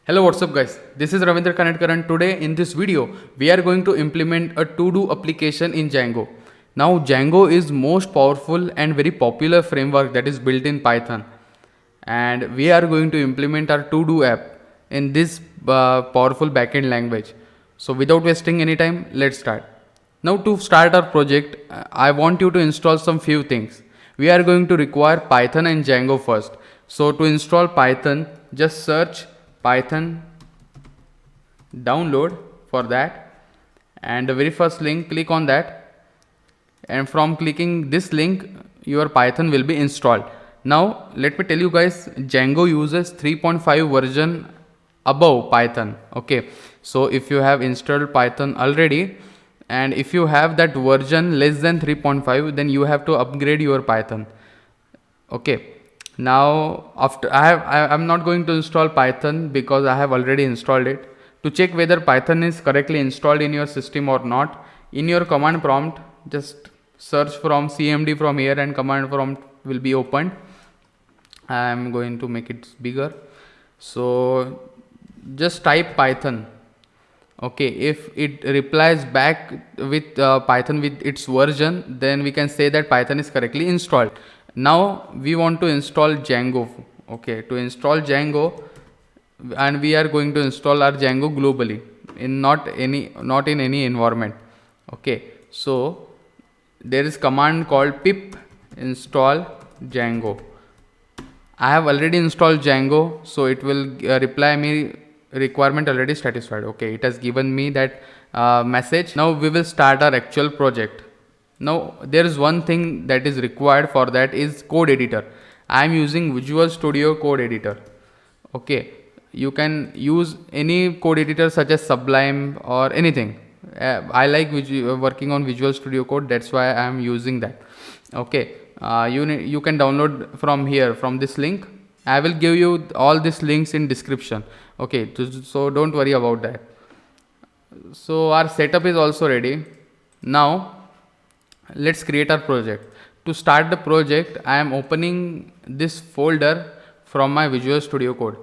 Hello, what's up guys? This is Ravindra Kanetkar and today in this video we are going to implement a to-do application in Django. Now Django is most powerful and very popular framework that is built in Python, and we are going to implement our to-do app in this powerful backend language. So without wasting any time, let's start. Now to start our project, I want you to install some few things. We are going to require Python and Django first. So to install Python, just search Python download for that, and the very first link, click on that, and from clicking this link your Python will be installed. Now let me tell you guys, Django uses 3.5 version above Python. Okay, so if you have installed Python already and if you have that version less than 3.5, then you have to upgrade your Python. Okay, now after I'm not going to install Python because I have already installed it. To check whether Python is correctly installed in your system or not, in your command prompt just search from cmd from here and command prompt will be opened. I am going to make it bigger, so just type Python. Okay, if it replies back with Python with its version, then we can say that Python is correctly installed. Now we want to install Django. Okay, to install Django, and we are going to install our Django globally, in not in any environment. Okay, so there is command called pip install Django. I have already installed Django, so it will reply me requirement already satisfied. Okay, it has given me that message. Now we will start our actual project. Now there is one thing that is required for that is code editor. I am using Visual Studio Code Editor. Okay, you can use any code editor such as Sublime or anything. I like working on Visual Studio Code, that's why I am using that. Okay, you can download from here, from this link. I will give you all these links in description. Okay, so don't worry about that. So our setup is also ready. Now let's create our project. To start the project, I am opening this folder from my Visual Studio Code.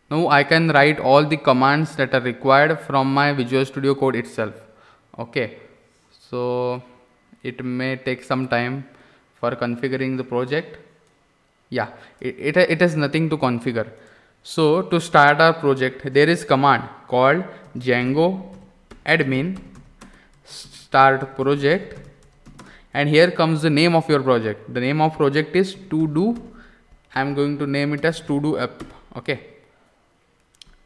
Now I can write all the commands that are required from my Visual Studio Code itself. Okay, so it may take some time for configuring the project. Yeah, it has nothing to configure. So to start our project, there is command called Django admin start project, and here comes the name of your project. The name of project is to do. I'm going to name it as to do app. Okay,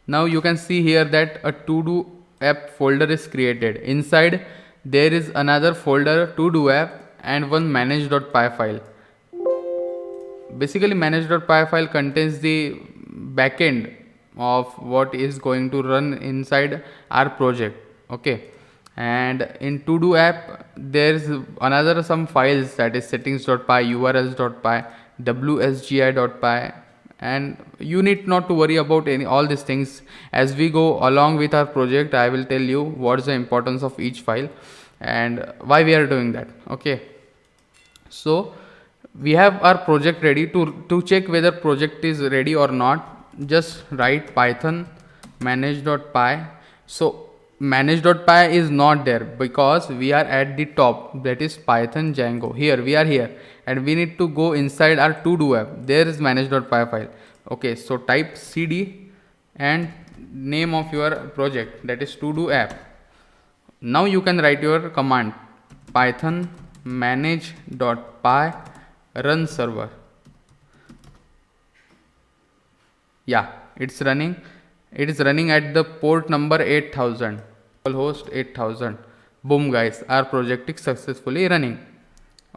now you can see here that a to do app folder is created. Inside there is another folder to do app and one manage.py file. Basically manage.py file contains the backend of what is going to run inside our project. Okay, and in to do app there is another some files, that is settings.py, urls.py, wsgi.py, and you need not to worry about all these things. As we go along with our project, I will tell you what's the importance of each file and why we are doing that. Okay, so we have our project ready. To check whether project is ready or not, just write python manage.py. So manage.py is not there because we are at the top, that is Python Django. Here we are here and we need to go inside our to do app. There is manage.py file. Okay, so type cd and name of your project, that is to do app. Now you can write your command python manage.py run server. Yeah, it's running. It is running at the port number 8000, host 8000. Boom guys, our project is successfully running.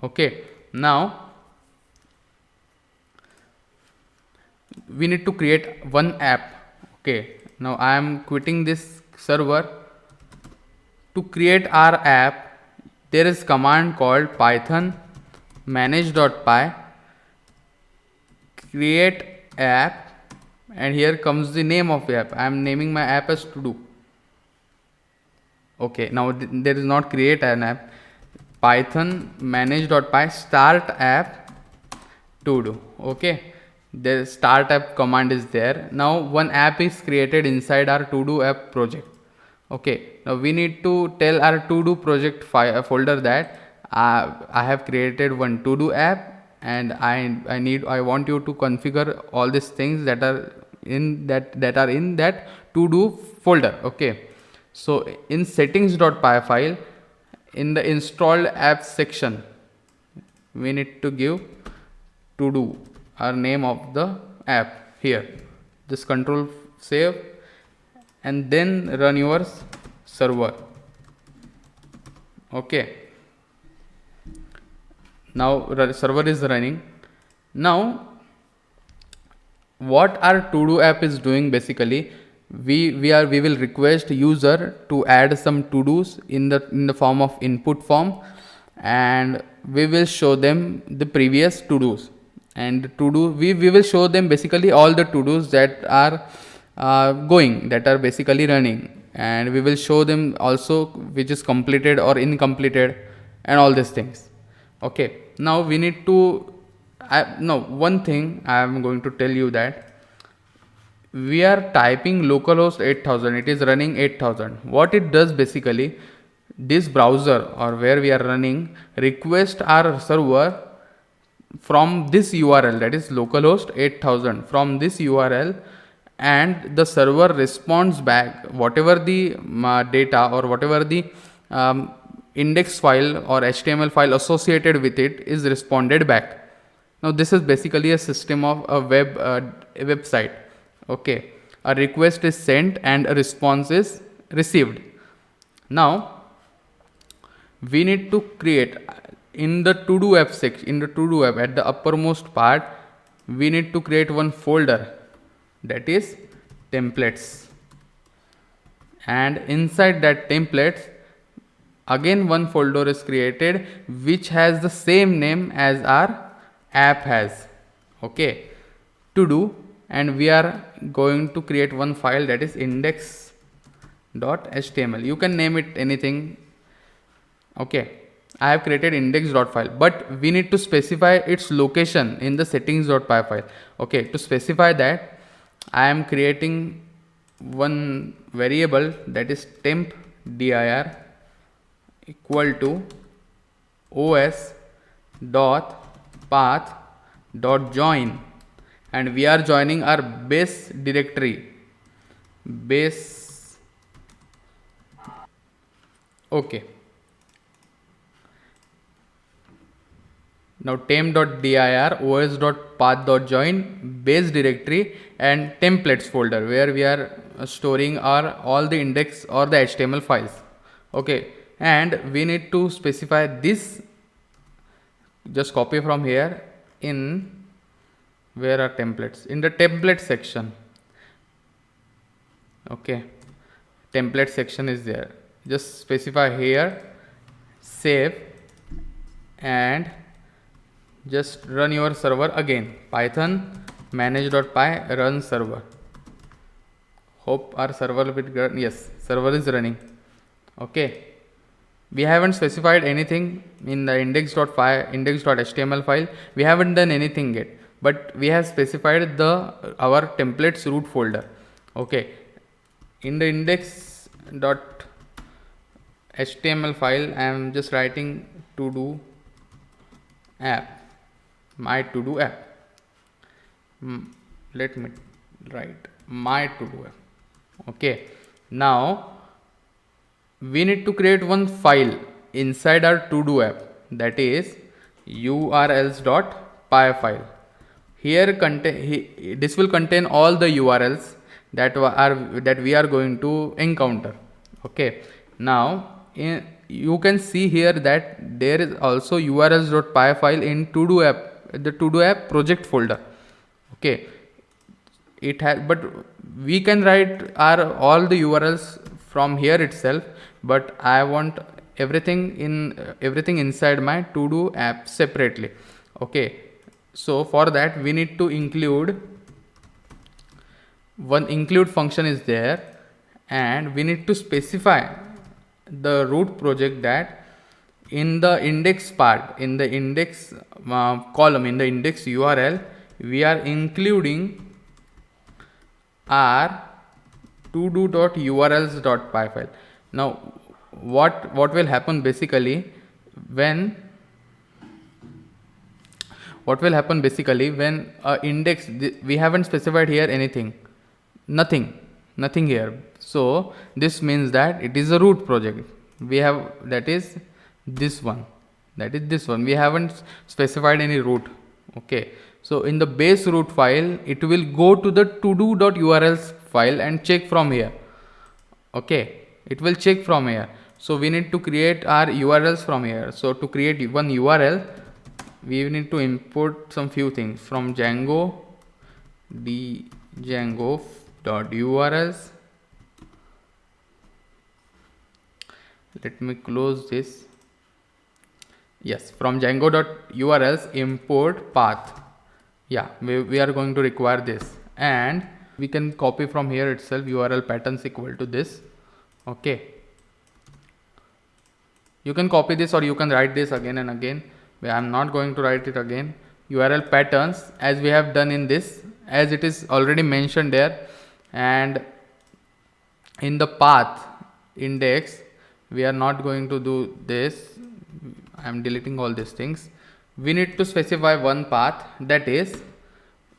Okay, now we need to create one app. Okay, now I am quitting this server. To create our app, there is command called python manage.py create app, and here comes the name of the app. I am naming my app as to do. Okay, now there is not create an app. Python manage.py start app to do. Okay, the start app command is there. Now one app is created inside our to do app project. Okay, now we need to tell our to do project folder that I have created one to do app, and I want you to configure all these things that are in that to do folder. Okay, so in settings.py file, in the installed apps section, we need to give to do our name of the app here. Just control save and then run your server. Okay, now server is running. Now what our to do app is doing, basically we will request user to add some to dos in the form of input form, and we will show them the previous to dos, and to do we will show them basically all the to dos that are that are basically running, and we will show them also which is completed or incompleted and all these things. Okay, now we need to no, one thing I am going to tell you, that we are typing localhost 8000, it is running 8000. What it does, basically this browser or where we are running request our server from this URL, that is localhost 8000, from this URL, and the server responds back whatever the data or whatever the index file or HTML file associated with it is responded back. Now this is basically a system of a website. Okay, a request is sent and a response is received. Now we need to create in the to do app section, in the to do app at the uppermost part, we need to create one folder, that is templates, and inside that templates again one folder is created which has the same name as our app has. Okay, to do, and we are going to create one file, that is index.html. you can name it anything. Okay, I have created index.file, but we need to specify its location in the settings.py file. Okay, to specify that, I am creating one variable, that is temp dir equal to os dot path dot join, and we are joining our base directory, base. Okay, now temp.dir os.path.join base directory and templates folder, where we are storing our all the index or the HTML files. Okay, and we need to specify this, just copy from here, in where are templates, in the template section. Okay, template section is there, just specify here, save, and just run your server again, python manage.py run server. Hope our server will run. Yes, server is running. Okay, we haven't specified anything in the index.html file, we haven't done anything yet, but we have specified our templates root folder. Okay, in the index.html file I am just writing to do app, my to do app. Let me write my to do app. Okay, now we need to create one file inside our to do app, that is urls.py file. Here this will contain all the URLs that we are going to encounter. Okay, now you can see here that there is also urls.py file in to do app, the to do app project folder. Okay, it has, but we can write all the URLs from here itself, but I want everything inside my to do app separately. Okay, so for that we need to include one include function is there, and we need to specify the root project, that in the index part, in the index column, in the index URL, we are including our todo.urls.py file. Now what will happen basically when index, we haven't specified here anything, nothing here. So this means that it is a root project. We have, that is this one, we haven't specified any root. Okay, so in the base root file, it will go to the todo.urls file and check from here. Okay, it will check from here. So we need to create our urls from here. So to create one url, we need to import some few things from Django, django.urls. Let me close this. Yes, from Django.urls import path. Yeah, we are going to require this, and we can copy from here itself URL patterns equal to this. Okay, you can copy this or you can write this again and again. I am not going to write it again. URL patterns, as we have done in this, as it is already mentioned there, and in the path index we are not going to do this. I am deleting all these things. We need to specify one path, that is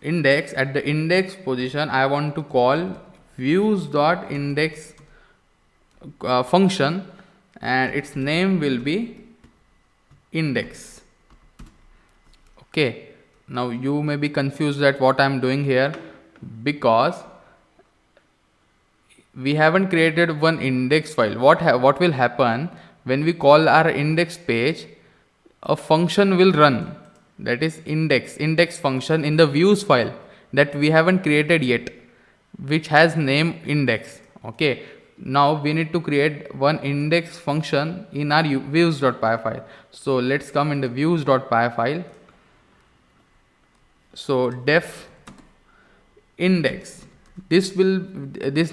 index. At the index position, I want to call views.index function, and its name will be index. Okay, now you may be confused at what I am doing here, because we haven't created one index file. What will happen when we call our index page? A function will run, that is index function in the views file that we haven't created yet, which has name index. Okay, now we need to create one index function in our views.py file. So let's come in the views.py file. So def index, this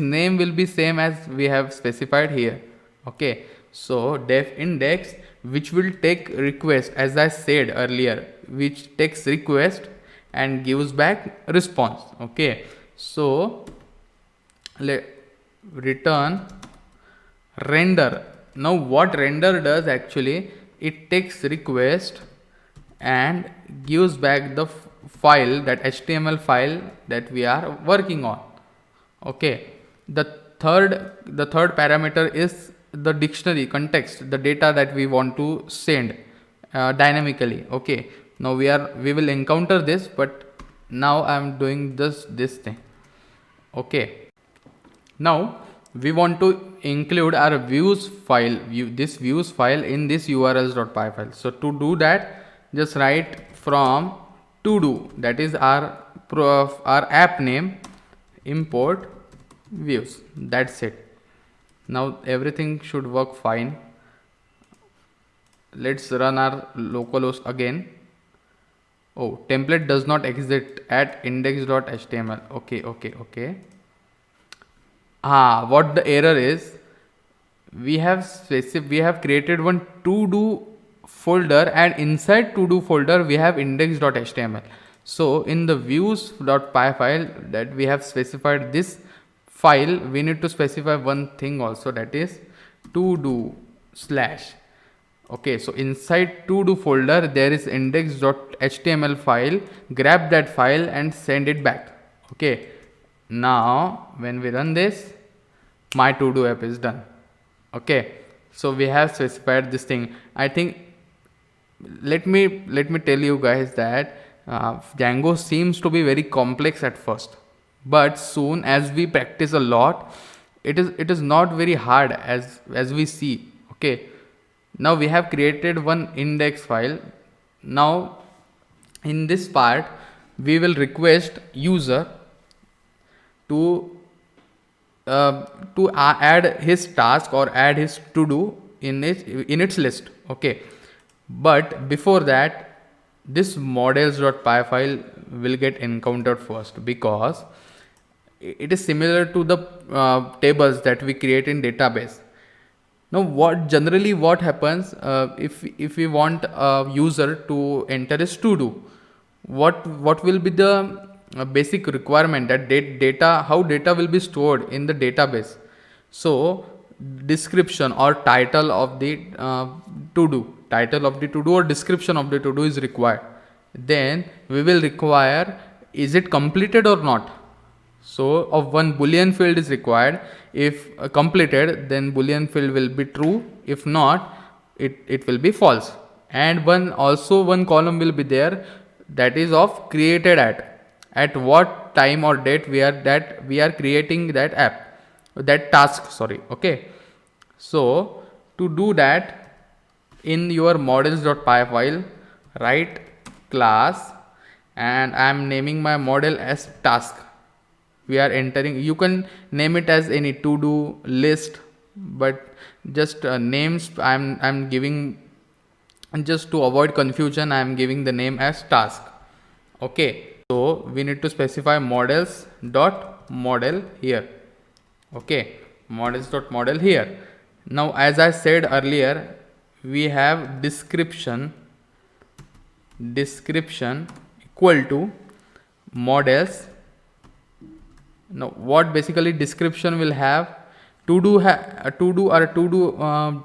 name will be same as we have specified here. Okay, so def index, which will take request, as I said earlier, which takes request and gives back response. Okay, so return render. Now what render does, actually it takes request and gives back the file, that HTML file that we are working on. Okay, the third parameter is the dictionary context, the data that we want to send dynamically. Okay, now we will encounter this, but now I am doing this thing. Okay, now we want to include our views file, this views file in this urls.py file. So to do that, just write from todo, that is our app name, import views. That's it. Now everything should work fine. Let's run our localhost again. Oh, template does not exist at index.html. Okay. What the error is, we have created one todo folder, and inside todo folder we have index.html. So in the views.py file that we have specified this file, we need to specify one thing also, that is todo/. Okay, so inside todo folder there is index.html file. Grab that file and send it back. Okay, now when we run this, my todo app is done. Okay, so we have specified this thing. I think, let me tell you guys that Django seems to be very complex at first, but soon as we practice a lot, it is not very hard as we see. Okay, now we have created one index file. Now in this part we will request user to add his task or add his to do in its list. Okay, but before that, this models.py file will get encountered first, because it is similar to the tables that we create in database. Now what happens if we want a user to enter his to do, what will be the basic requirement that data, how data will be stored in the database. So description or title of the to do or description of the to do is required. Then we will require, is it completed or not. So of one boolean field is required. If completed, then boolean field will be true. If not, it will be false. And one column will be there, that is of created at what time or date we are creating that task, sorry. Okay, so to do that, in your models.py file, write class, and I am naming my model as task. We are entering, you can name it as any to do list, but just names I'm giving, and just to avoid confusion, I am giving the name as task. Okay, so we need to specify models.model here. Okay, models.model here. Now, as I said earlier, we have description equal to models. Now, what basically description will have, to do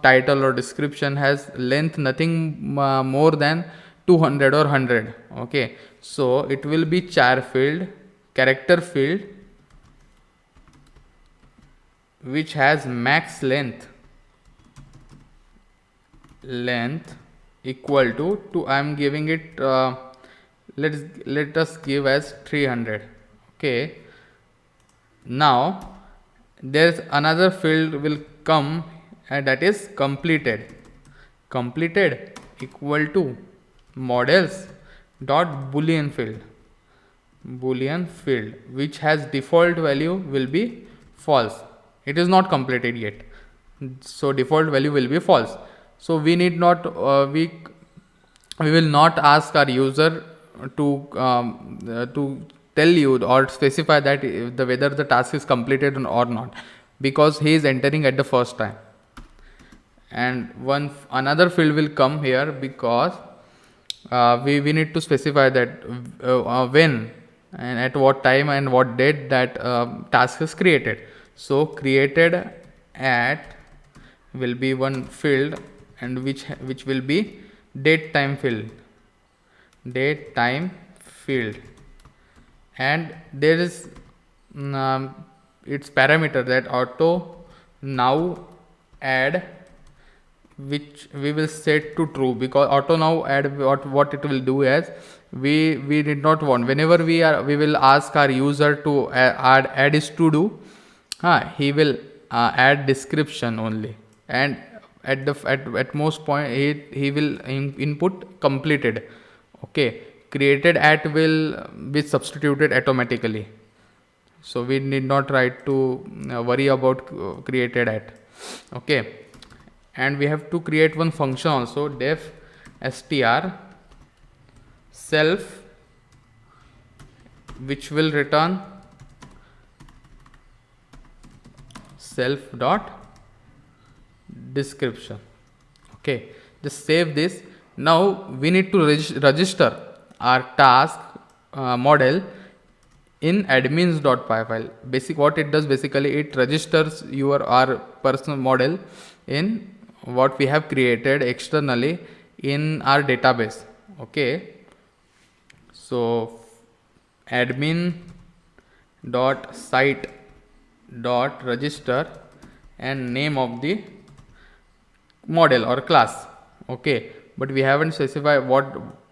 title or description has length nothing more than 200 or 100. Okay, so it will be char field, character field, which has max length equal to I am giving it let us give as 300. Okay, now there's another field will come, and that is completed equal to models dot boolean field, which has default value will be false. It is not completed yet, so default value will be false. So we need not we will not ask our user to tell you or specify that whether the task is completed or not, because he is entering at the first time. And another field will come here, because we need to specify that when and at what time and what date that task is created. So created at will be one field, and which will be date time field, and there is its parameter, that auto now add, which we will set to true, because auto now add, what it will do is, we did not want, whenever we will ask our user to add is to do, he will add description only, and at most point he will input completed. Okay, created at will be substituted automatically, so we need not try to worry about created at. Okay, and we have to create one function also, def str self, which will return self dot description. Okay, just save this. Now we need to register our task model in admins.py file. What it does, basically it registers our personal model in what we have created externally in our database. Okay, so admin dot site dot register and name of the model or class. Okay, but we haven't specified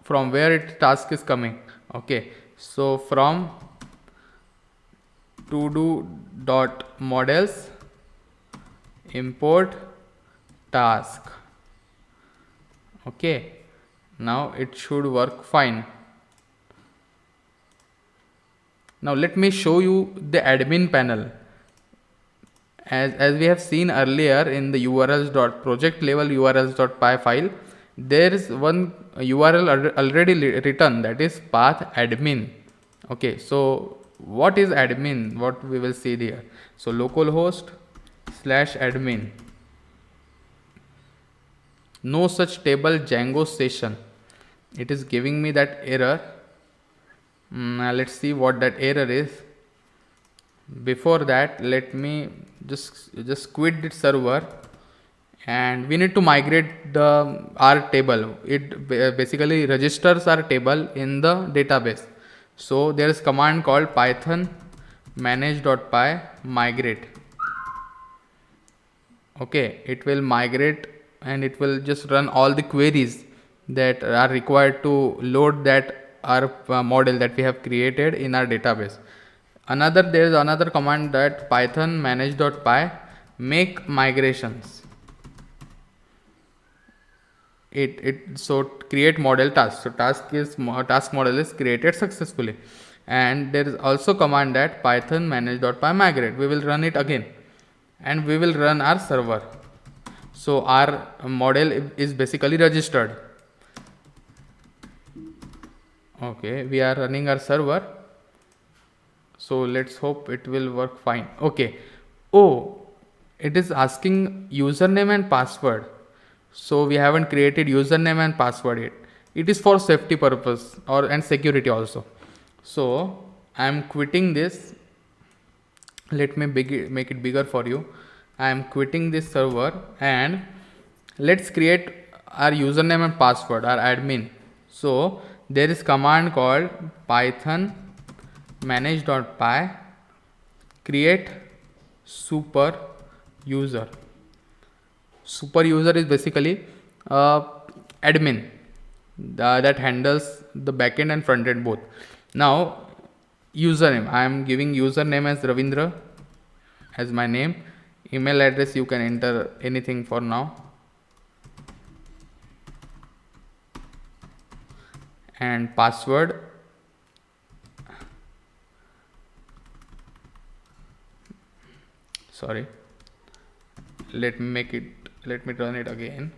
from where its task is coming. Okay, so from to do dot models import task. Okay, now it should work fine. Now let me show you the admin panel. As we have seen earlier in the project level urls.py file, there is one URL already written, that is path admin. Okay, so what is admin? What we will see there. So localhost /admin, no such table Django session. It is giving me that error. Let's see what that error is. Before that, let me just quit the server, and we need to migrate the our table. It basically registers our table in the database. So there is command called python manage.py migrate. Okay, it will migrate and it will just run all the queries that are required to load that our model that we have created in our database. There is another command that python manage.py make migrations. So create model task. So task model is created successfully. And there is also command that python manage.py migrate. We will run it again and we will run our server. So our model is basically registered. Okay, we are running our server. So let's hope it will work fine. Okay. Oh, it is asking username and password. So we haven't created username and password yet. It is for safety purpose and security also. So I am quitting this. Let me make it bigger for you. I am quitting this server and let's create our username and password, our admin. So there is command called python manage.py create super user. Super user is basically admin that handles the backend and front end both. Now username, I am giving username as Ravindra as my name. Email address, you can enter anything for now. And password, sorry, let me run it again.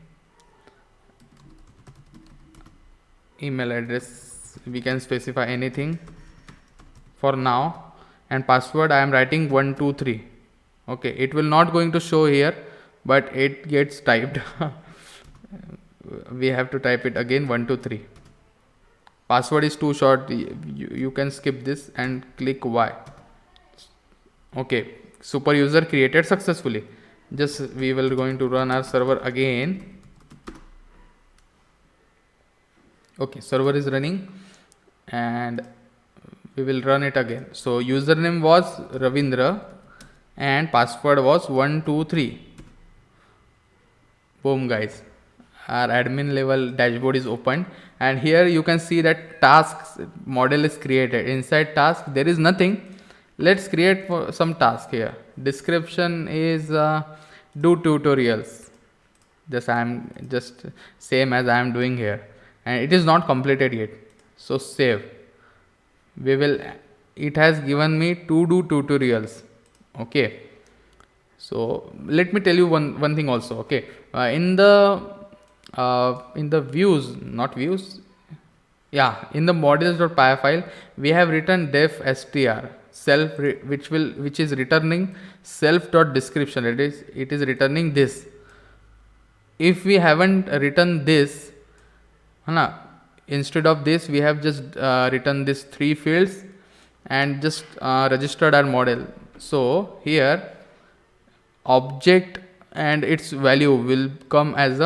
Email address, we can specify anything for now. And password, I am writing 123. Okay, it will not going to show here, but it gets typed. We have to type it again, 123. Password is too short. You can skip this and click Y. Okay, super user created successfully. Just we will going to run our server again. Okay, server is running and we will run it again. So username was Ravindra and password was 123. Boom guys, our admin level dashboard is opened and here you can see that tasks model is created. Inside task there is nothing. Let's create some task here. Description is do tutorials. I am just same as I am doing here and it is not completed yet. So save. It has given me to do tutorials. Okay, so let me tell you one thing also. Okay, in the views, not views, yeah, in the models.py file we have written def str self which is returning self.description. It is returning this. If we haven't written this, instead of this we have just written this 3 fields and just registered our model. So here object and its value will come as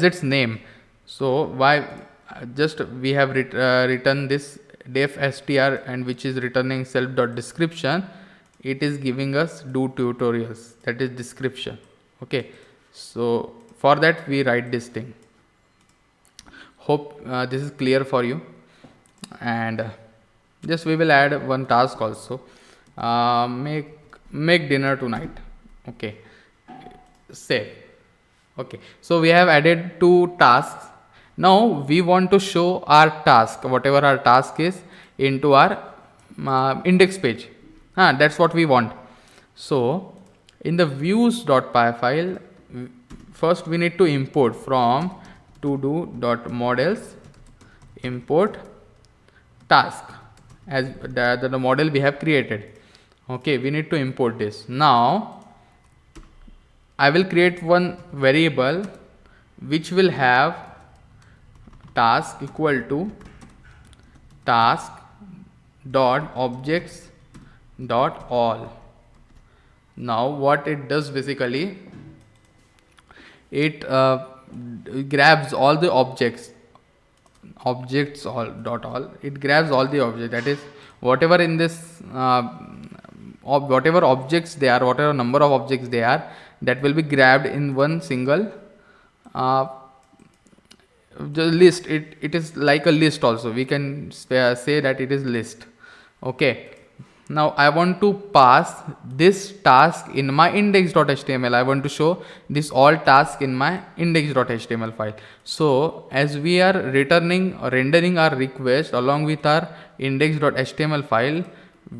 its name. So why just we have written this def str and which is returning self.description. It is giving us do tutorials, that is description. Okay, so for that we write this thing. Hope this is clear for you. And just we will add one task also. Make dinner tonight. Okay, save. Okay, so we have added 2 tasks. Now we want to show our task, whatever our task is, into our index page. That's what we want. So in the views.py file, first we need to import from todo.models import task as the model we have created. Okay, we need to import this. Now I will create one variable which will have task equal to task dot objects dot all. Now what it does basically, it grabs all the objects all dot all. It grabs all the objects, that is whatever in this whatever objects they are, whatever number of objects they are, that will be grabbed in one single the list. It is like a list also, we can say that it is list. Okay, now I want to pass this task in my index.html. I want to show this all task in my index.html file. So as we are returning or rendering our request along with our index.html file,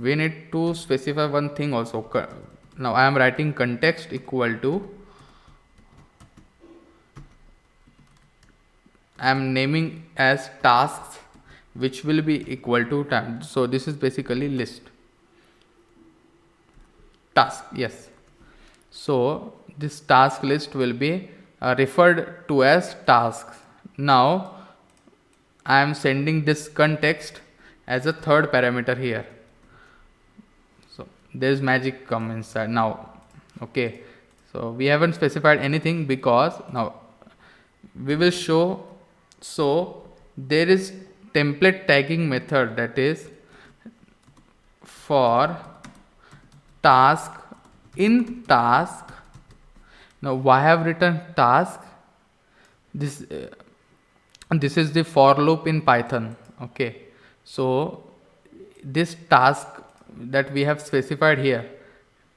we need to specify one thing also. Now I am writing context equal to, I am naming as tasks, which will be equal to time. So this is basically list task. Yes, so this task list will be referred to as tasks. Now I am sending this context as a third parameter here. So there is magic come inside now. Okay, so we haven't specified anything because now we will show. So there is template tagging method, that is for task in task. Now why I have written task? This is the for loop in Python. Okay, so this task that we have specified here,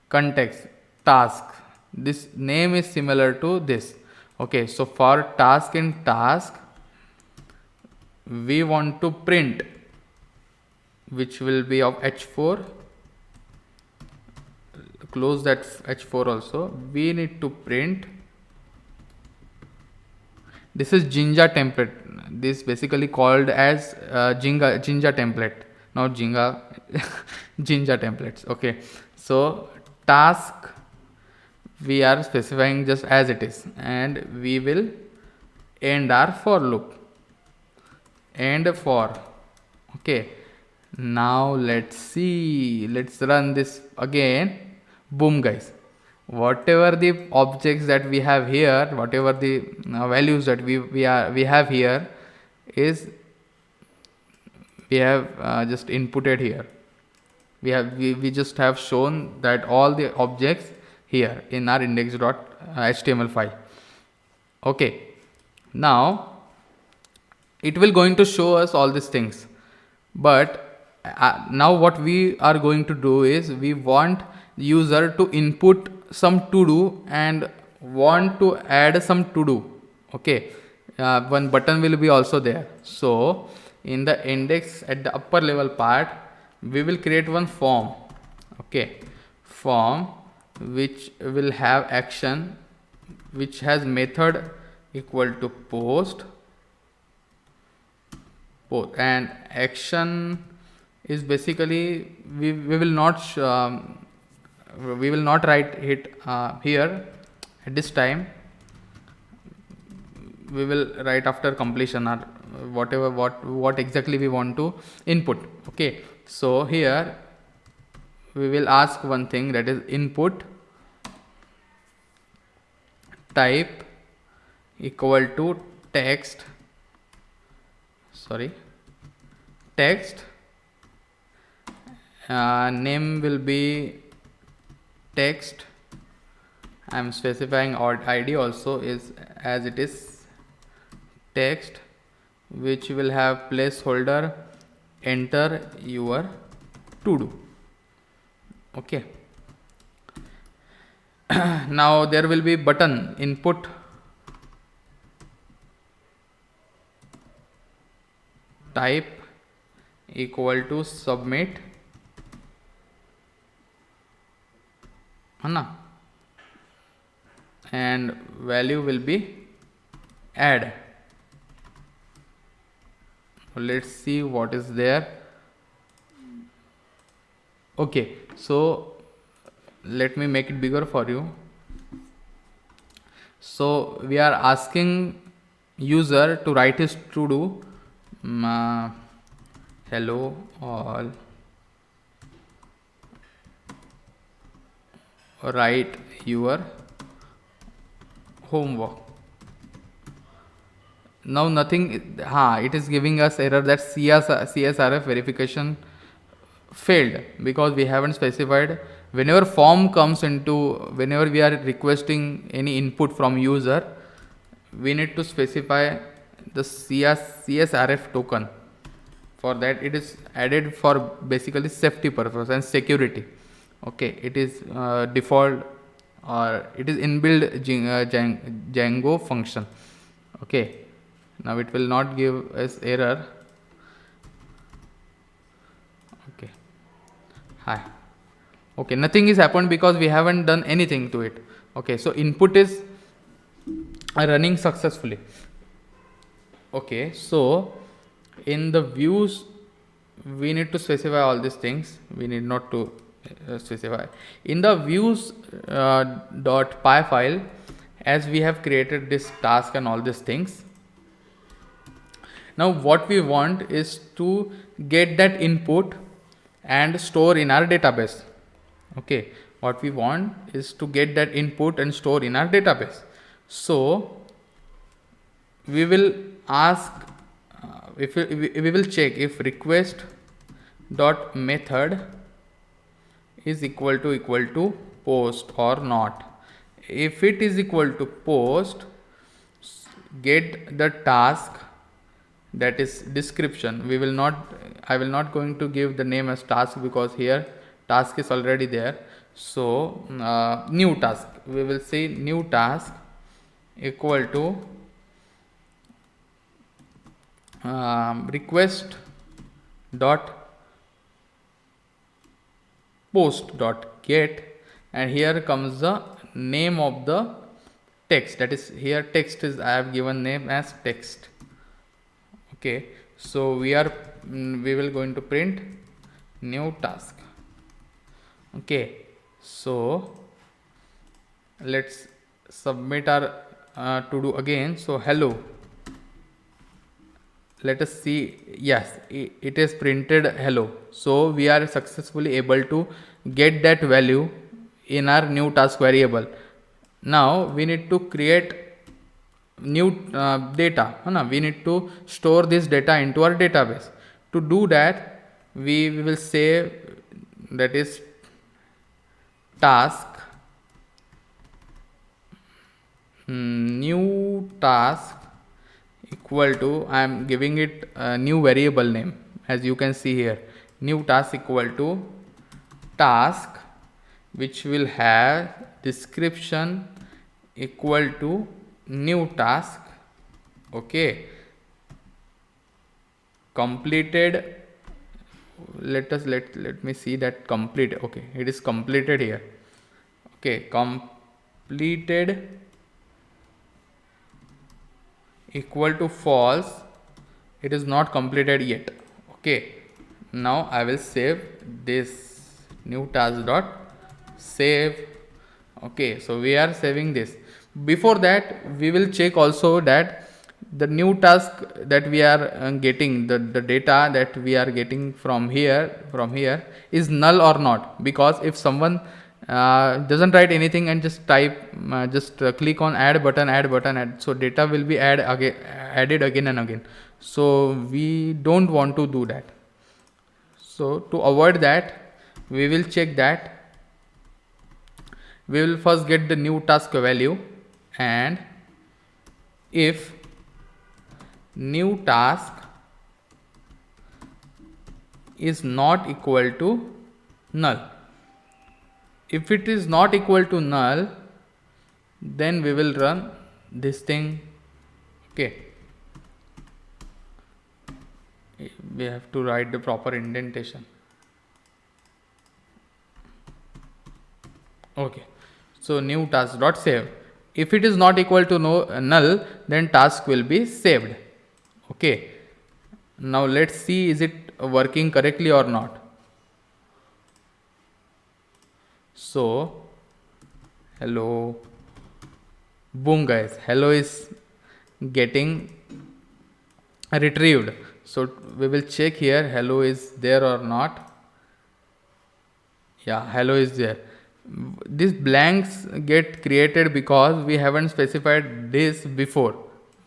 context task, this name is similar to this. Okay, so for task in task, we want to print, which will be of h4, close that h4 also. We need to print, this is Jinja template. This basically called as Jinja template, not Jinja Jinja templates. Okay, so task we are specifying just as it is, and we will end our for loop, and for. Okay, now let's see, let's run this again. Boom guys, whatever the objects that we have here, whatever the values that we have here is, we have just inputted here. We just have shown that all the objects here in our index.html file. Okay, now it will going to show us all these things, but now what we are going to do is, we want user to input some to do and want to add some to do. Okay, one button will be also there. So in the index at the upper level part, we will create one form. Okay, form which will have action, which has method equal to post, and action is basically, we will not write it here at this time. We will write after completion, or whatever what exactly we want to input. Okay, so here we will ask one thing, that is input type equal to text name will be text. I am specifying id also is as it is text, which will have placeholder enter your to do. Okay, now there will be button input type equal to submit, and value will be add. Let's see what is there. Okay, so let me make it bigger for you. So we are asking user to write his to do hello all, write your homework. Now nothing, it is giving us error that CSRF verification failed because we haven't specified. Whenever form comes into, whenever we are requesting any input from user, we need to specify the CSRF token. For that it is added for basically safety purpose and security. Okay, it is default, or it is inbuilt Django function. Okay, now it will not give us error. Okay, hi. Okay, nothing is happened because we haven't done anything to it. Okay, so input is running successfully. Okay, so in the views we need to specify all these things. We need not to specify in the views .py file, as we have created this task and all these things. Now what we want is to get that input and store in our database. Okay, what we want is to get that input and store in our database. So we will ask, if we will check if request dot method is equal to post or not. If it is equal to post, get the task, that is description. I will not going to give the name as task because here task is already there. So new task, we will say new task equal to request dot post dot get, and here comes the name of the text, that is here text is, I have given name as text. Okay, so we will going to print new task. Okay, so let's submit our to do again. So hello, let us see. Yes, it is printed hello. So we are successfully able to get that value in our new task variable. Now we need to create new data. We need to store this data into our database. To do that, we will say, that is task new task equal to, I am giving it a new variable name, as you can see here, new task equal to task, which will have description equal to new task. Okay, completed, let me see that complete. Okay, it is completed here. Okay, completed equal to false, it is not completed yet. Okay, now I will save this new task dot save. Okay, so we are saving this. Before that, we will check also that the new task that we are getting, the data that we are getting from here is null or not. Because if someone doesn't write anything and just type, click on add button, so data will be added again and again. So we don't want to do that. So to avoid that, we will check that. We will first get the new task value, and if new task is not equal to null, if it is not equal to null, then we will run this thing. Okay, we have to write the proper indentation. Okay, so new task dot save. If it is not equal to null, then task will be saved. Okay, now let's see, is it working correctly or not. So hello, boom guys, hello is getting retrieved. so we will check here hello is there or not. Yeah, hello is there. These blanks get created because we haven't specified this before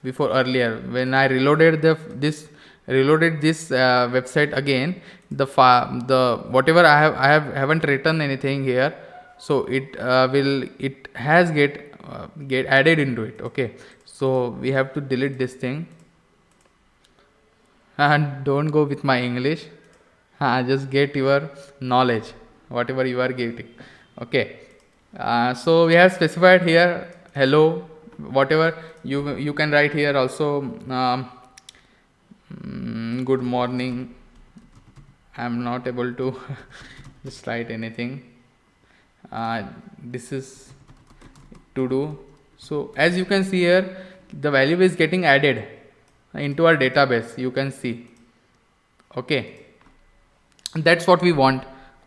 earlier. When I reloaded this website again, the whatever I haven't written anything here, so it has get added into it. Okay, so we have to delete this thing. And don't go with my English. Just get your knowledge, whatever you are getting. Okay. So we have specified here hello, whatever you can write here also. Good morning. I am not able to just write anything. This is to do. So as you can see here, the value is getting added into our database. You can see. Okay, that's what we want.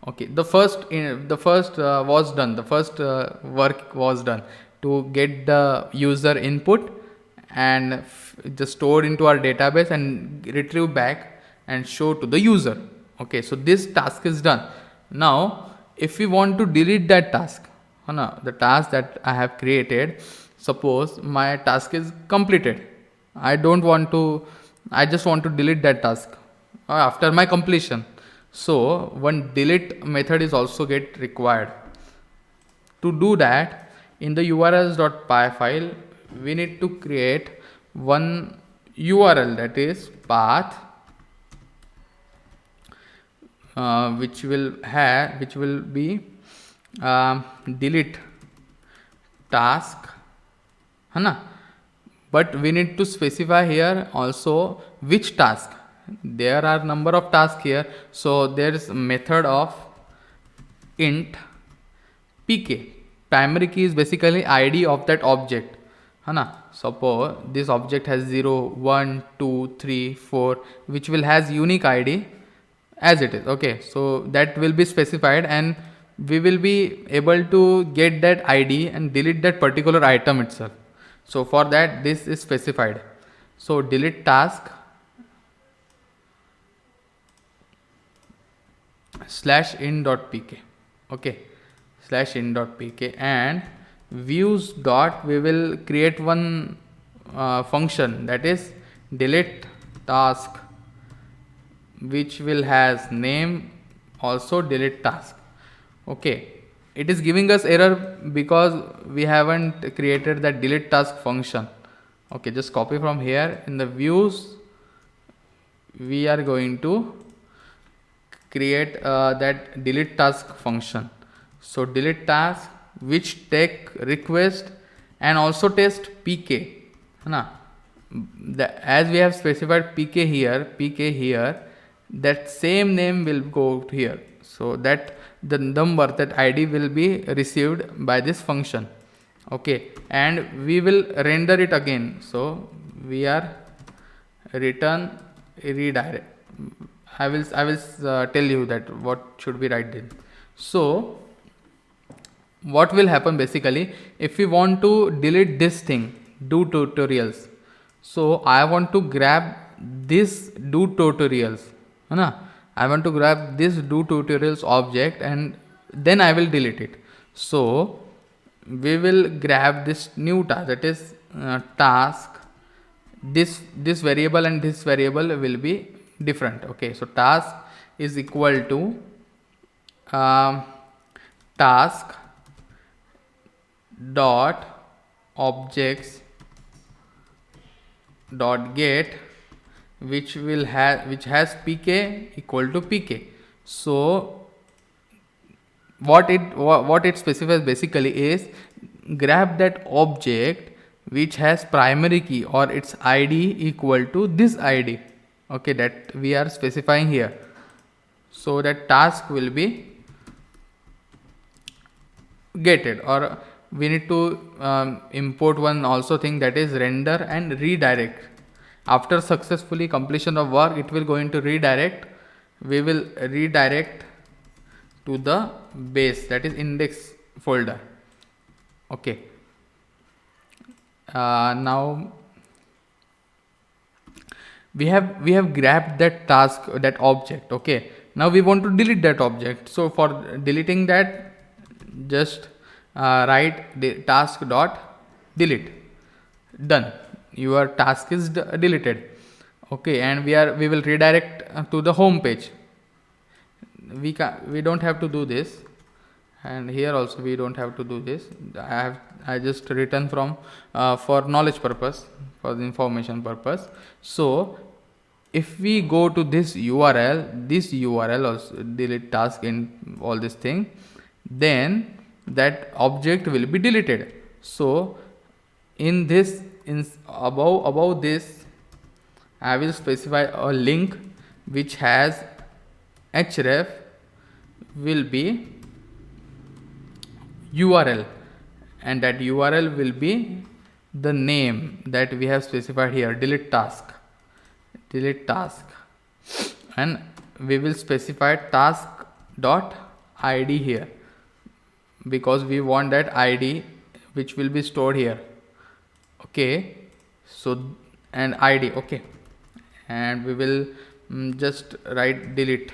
Okay, the first was done. The first work was done to get the user input and just stored into our database and retrieve back and show to the user. Okay, so this task is done. Now if we want to delete that task, the task that I have created, suppose my task is completed, I just want to delete that task after my completion. So one delete method is also get required. To do that, in the urls.py file, we need to create one URL, that is path, which will be delete task, but we need to specify here also which task. There are number of tasks here, so there is method of int pk. Primary key is basically id of that object. Suppose this object has 0, 1, 2, 3, 4, which will has unique id as it is. Okay, so that will be specified and we will be able to get that id and delete that particular item itself. So for that, this is specified. So delete task /in.pk. okay, /in.pk, and views dot, we will create one function, that is delete task, which will has name also delete task. Okay, it is giving us error because we haven't created that delete task function. Okay, just copy from here. In the views, we are going to create that delete task function. So delete task which take request and also test pk. As we have specified pk here, that same name will go here, so that the number, that id will be received by this function. Okay, and we will render it again. So we are return redirect. I will tell you that what should be write then. So what will happen basically, if we want to delete this thing, do tutorials, so I want to grab this do tutorials, I want to grab this do tutorials object and then I will delete it. So we will grab this new task, that is task, this variable and this variable will be different. Okay, so task is equal to task dot objects dot get, which has pk equal to pk. So what it specifies basically is grab that object which has primary key or its id equal to this id. Okay, that we are specifying here. So that task will be getted, or we need to import one also thing, that is render and redirect. After successfully completion of work, it will going to redirect. We will redirect to the base, that is index folder. Okay, now we have grabbed that task, that object. Okay, now we want to delete that object. So for deleting that, just write the task dot delete. Done, your task is deleted. Okay, and we will redirect to the home page. We don't have to do this, and here also we don't have to do this. I just written from for knowledge purpose, for the information purpose. So if we go to this URL also delete task in all this thing, then that object will be deleted. So in this, in above this, I will specify a link which has href will be URL, and that URL will be the name that we have specified here, delete task, and we will specify task dot id here, because we want that id which will be stored here. Okay, so and id. Okay, and we will just write delete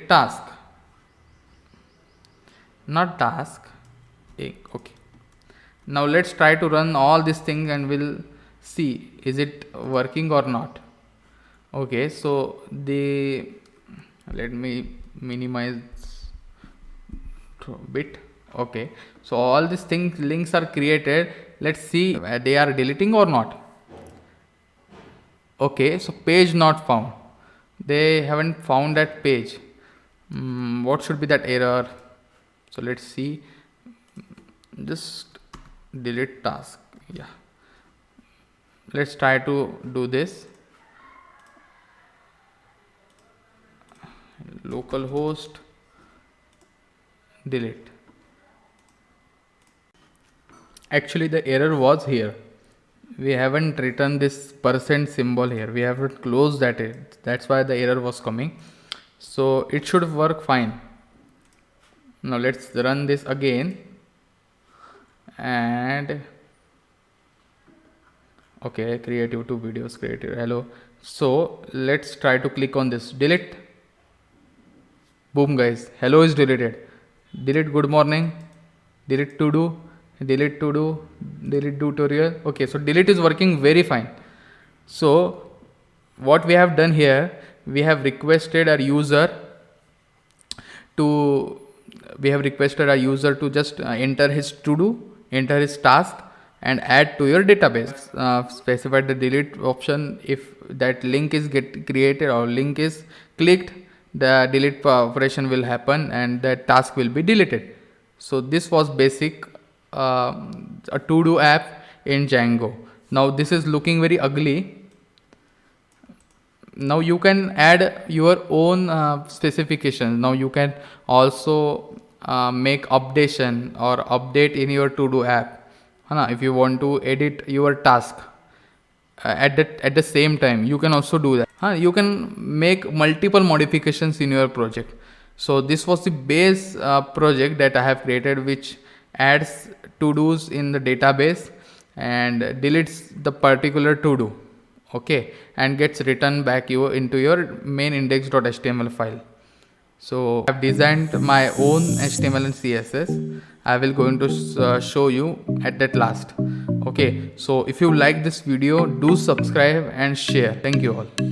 task, not task. Okay, now let's try to run all these things and we'll see is it working or not. Okay, so let me minimize a bit. Okay, so all these things, links are created. Let's see they are deleting or not. Okay, so page not found, they haven't found that page. What should be that error? So let's see, just delete task. Yeah, let's try to do this. Localhost delete. Actually the error was here, we haven't written this % symbol here, we haven't closed that, that's why the error was coming. So it should work fine. Now let's run this again, and okay, creative 2 videos creative, hello. So let's try to click on this delete. Boom guys, hello is deleted. Delete good morning, delete to do, delete to do, delete tutorial. Okay, so delete is working very fine. So what we have done here, we have requested our user to just enter his to do, enter his task, and add to your database. Specify the delete option. If that link is created or link is clicked, the delete operation will happen and that task will be deleted. So this was basic a to do app in Django. Now this is looking very ugly. Now you can add your own specifications. Now you can also make updation or update in your to do app. If you want to edit your task at the same time, you can also do that. You can make multiple modifications in your project. So this was the base project that I have created, which adds to dos in the database and deletes the particular to do. Okay, and gets written back into your main index.html file. So I have designed my own HTML and CSS. I will going to show you at that last. Okay, so if you like this video, do subscribe and share. Thank you all.